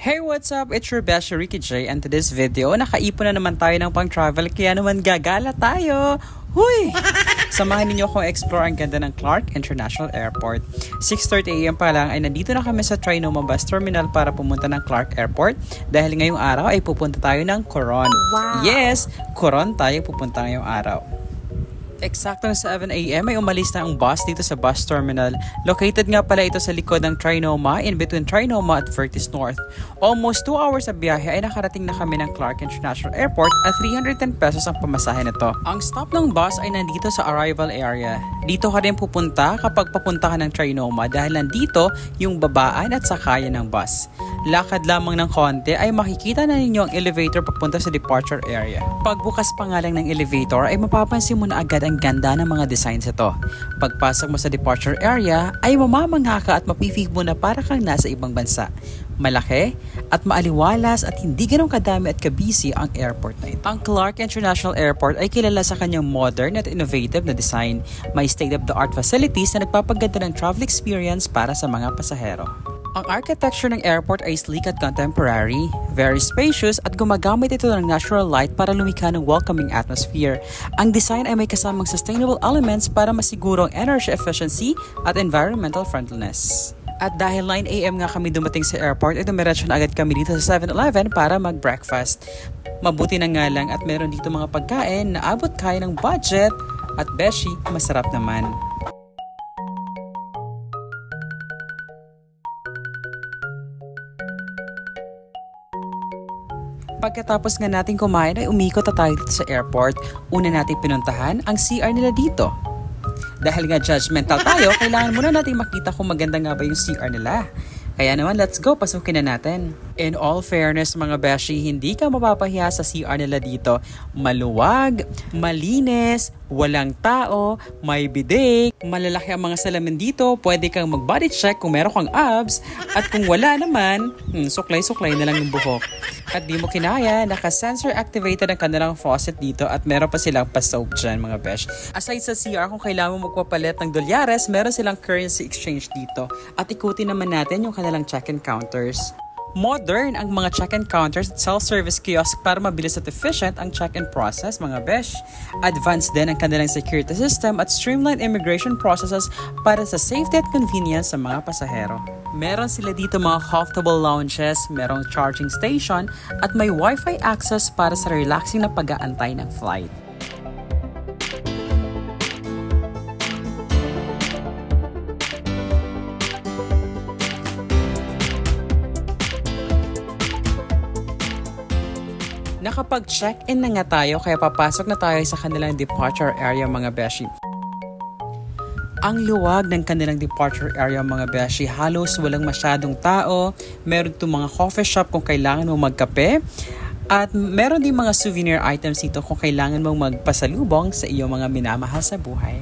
Hey, what's up? It's your best Ricky J, and today's video, nakaipon na naman tayo ng pang-travel kaya naman gagala tayo. Huy! Samahan ninyo akong explore ang ganda ng Clark International Airport. 6:30 AM pa lang ay nandito na kami sa Trinoma Bus Terminal para pumunta ng Clark Airport dahil ngayong araw ay pupunta tayo ng Coron. Wow! Yes, Coron tayo pupunta ngayong araw. Eksaktong 7 AM ay umalis na ang bus dito sa bus terminal. Located nga pala ito sa likod ng Trinoma, in between Trinoma at Vertis North. Almost 2 hours sa biyahe ay nakarating na kami ng Clark International Airport at 310 pesos ang pamasahe nito. Ang stop ng bus ay nandito sa arrival area. Dito ka rin pupunta kapag papunta ka ng Trinoma dahil nandito yung babaan at sakayan ng bus. Lakad lamang ng konti ay makikita na ninyo ang elevator papunta sa departure area. Pagbukas pa nga lang ng elevator ay mapapansin mo na agad ang ganda ng mga designs ito. Pagpasok mo sa departure area ay mamamangha ka at mapifeel mo na para kang nasa ibang bansa. Malaki at maaliwalas at hindi ganun kadami at kabisi ang airport na ito. Ang Clark International Airport ay kilala sa kanyang modern at innovative na design. May state-of-the-art facilities na nagpapaganda ng travel experience para sa mga pasahero. Ang architecture ng airport ay sleek at contemporary, very spacious at gumagamit ito ng natural light para lumikha ng welcoming atmosphere. Ang design ay may kasamang sustainable elements para masiguro ang energy efficiency at environmental friendliness. At dahil 9 AM nga kami dumating sa airport, ay dumiretso na agad kami dito sa 7-Eleven para mag-breakfast. Mabuti na nga lang at meron dito mga pagkain na abot kaya ng budget at beshi, masarap naman. Pagkatapos nga natin kumain ay umikot na tayo dito sa airport. Una natin pinuntahan ang CR nila dito. Dahil nga judgmental tayo, kailangan muna natin makita kung maganda nga ba yung CR nila. Kaya naman, let's go, pasukin na natin. In all fairness mga beshi, hindi ka mapapahiya sa CR nila dito. Maluwag, malinis, walang tao, may bidet, malalaki ang mga salamin dito, pwede kang mag-body check kung meron kang abs, at kung wala naman, suklay-suklay na lang yung buhok. At di mo kinaya, naka-sensor activated ang kanilang faucet dito at meron pa silang pa-soap dyan mga besh. Aside sa CR, kung kailangan mo magpapalit ng dolyares, meron silang currency exchange dito. At ikutin naman natin yung kanilang check-in counters. Modern ang mga check-in counters at self-service kiosk para mabilis at efficient ang check-in process mga besh. Advanced din ang kanilang security system at streamlined immigration processes para sa safety at convenience sa mga pasahero. Meron sila dito mga comfortable lounges, merong charging station at may wifi access para sa relaxing na pag-aantay ng flight. Nakapag-check-in na nga tayo kaya papasok na tayo sa kanilang departure area mga beshi. Ang luwag ng kanilang departure area mga beshi, halos walang masyadong tao. Meron itong mga coffee shop kung kailangan mo magkape. At meron din mga souvenir items dito kung kailangan mong magpasalubong sa iyong mga minamahal sa buhay.